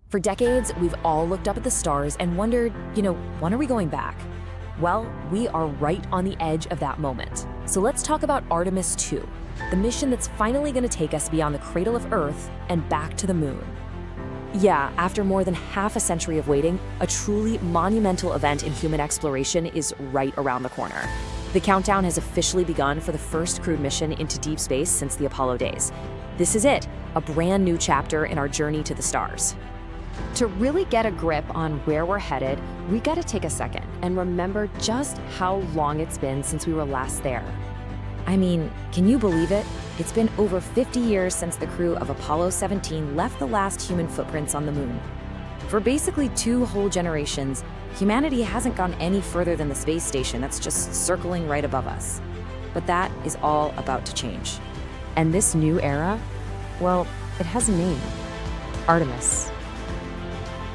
For decades, we've all looked up at the stars and wondered, when are we going back? Well, we are right on the edge of that moment. So let's talk about Artemis 2, the mission that's finally going to take us beyond the cradle of Earth and back to the moon. Yeah, after more than half a century of waiting, a truly monumental event in human exploration is right around the corner. The countdown has officially begun for the first crewed mission into deep space since the Apollo days. This is it, a brand new chapter in our journey to the stars. To really get a grip on where we're headed, we gotta take a second and remember just how long it's been since we were last there. I mean, can you believe it? It's been over 50 years since the crew of Apollo 17 left the last human footprints on the moon. For basically 2 whole generations, humanity hasn't gone any further than the space station that's just circling right above us. But that is all about to change. And this new era, well, it has a name: Artemis.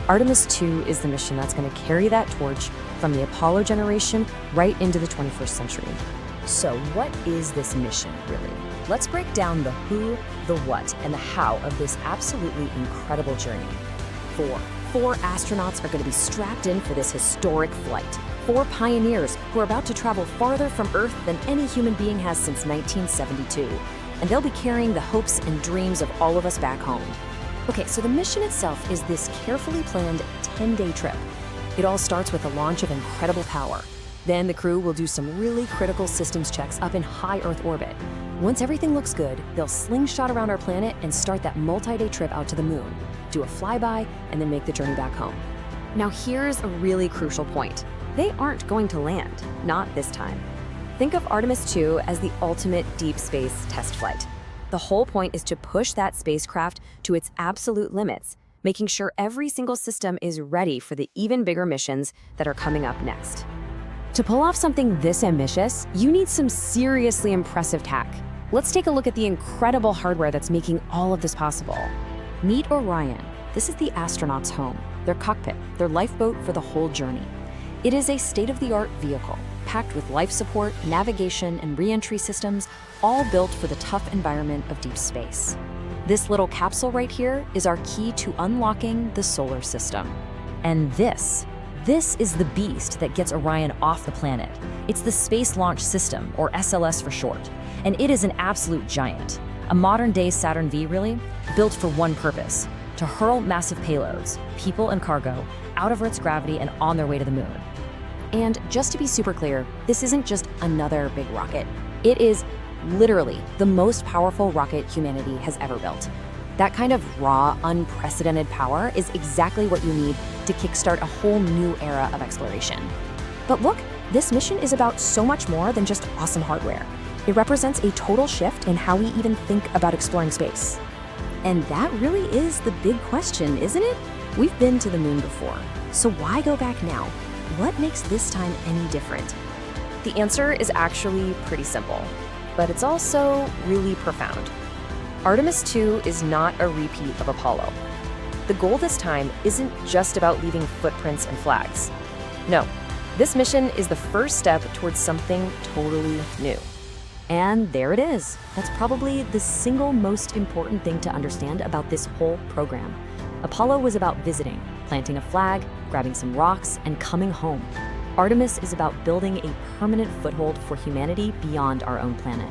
Artemis 2 is the mission that's going to carry that torch from the Apollo generation right into the 21st century. So what is this mission, really? Let's break down the who, the what, and the how of this absolutely incredible journey. 4 astronauts are going to be strapped in for this historic flight. 4 pioneers who are about to travel farther from Earth than any human being has since 1972. And they'll be carrying the hopes and dreams of all of us back home. Okay, so the mission itself is this carefully planned 10-day trip. It all starts with a launch of incredible power. Then the crew will do some really critical systems checks up in high Earth orbit. Once everything looks good, they'll slingshot around our planet and start that multi-day trip out to the moon, do a flyby, and then make the journey back home. Now here's a really crucial point. They aren't going to land, not this time. Think of Artemis 2 as the ultimate deep space test flight. The whole point is to push that spacecraft to its absolute limits, making sure every single system is ready for the even bigger missions that are coming up next. To pull off something this ambitious, you need some seriously impressive tech. Let's take a look at the incredible hardware that's making all of this possible. Meet Orion. This is the astronauts' home, their cockpit, their lifeboat for the whole journey. It is a state-of-the-art vehicle, packed with life support, navigation, and re-entry systems, all built for the tough environment of deep space. This little capsule right here is our key to unlocking the solar system. And this is the beast that gets Orion off the planet. It's the Space Launch System, or SLS for short. And it is an absolute giant. A modern-day Saturn V, really, built for one purpose: to hurl massive payloads, people and cargo, out of Earth's gravity and on their way to the moon. And just to be super clear, this isn't just another big rocket. It is literally the most powerful rocket humanity has ever built. That kind of raw, unprecedented power is exactly what you need to kickstart a whole new era of exploration. But look, this mission is about so much more than just awesome hardware. It represents a total shift in how we even think about exploring space. And that really is the big question, isn't it? We've been to the moon before, so why go back now? What makes this time any different? The answer is actually pretty simple, but it's also really profound. Artemis 2 is not a repeat of Apollo. The goal this time isn't just about leaving footprints and flags. No, this mission is the first step towards something totally new. And there it is. That's probably the single most important thing to understand about this whole program. Apollo was about visiting, planting a flag, grabbing some rocks, and coming home. Artemis is about building a permanent foothold for humanity beyond our own planet.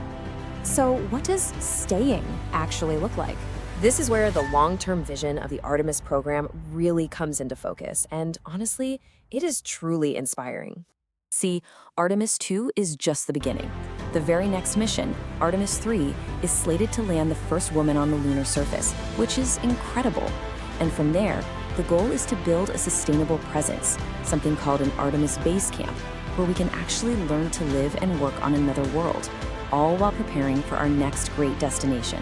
So what does staying actually look like? This is where the long-term vision of the Artemis program really comes into focus, and honestly, it is truly inspiring. See, Artemis 2 is just the beginning. The very next mission, Artemis 3, is slated to land the first woman on the lunar surface, which is incredible. And from there, the goal is to build a sustainable presence, something called an Artemis base camp, where we can actually learn to live and work on another world, all while preparing for our next great destination.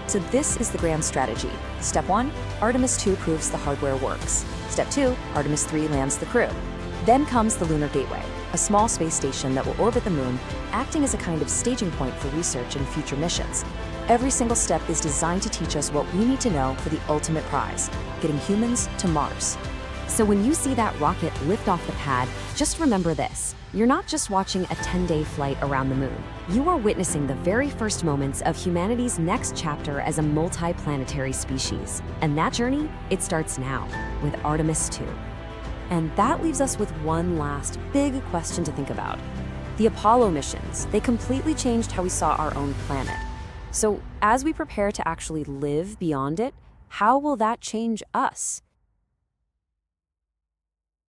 So this is the grand strategy. Step 1, Artemis 2 proves the hardware works. Step 2, Artemis 3 lands the crew. Then comes the Lunar Gateway, a small space station that will orbit the moon, acting as a kind of staging point for research and future missions. Every single step is designed to teach us what we need to know for the ultimate prize, getting humans to Mars. So when you see that rocket lift off the pad, just remember this. You're not just watching a 10-day flight around the moon. You are witnessing the very first moments of humanity's next chapter as a multi-planetary species. And that journey, it starts now with Artemis 2. And that leaves us with one last big question to think about. The Apollo missions, they completely changed how we saw our own planet. So as we prepare to actually live beyond it, how will that change us?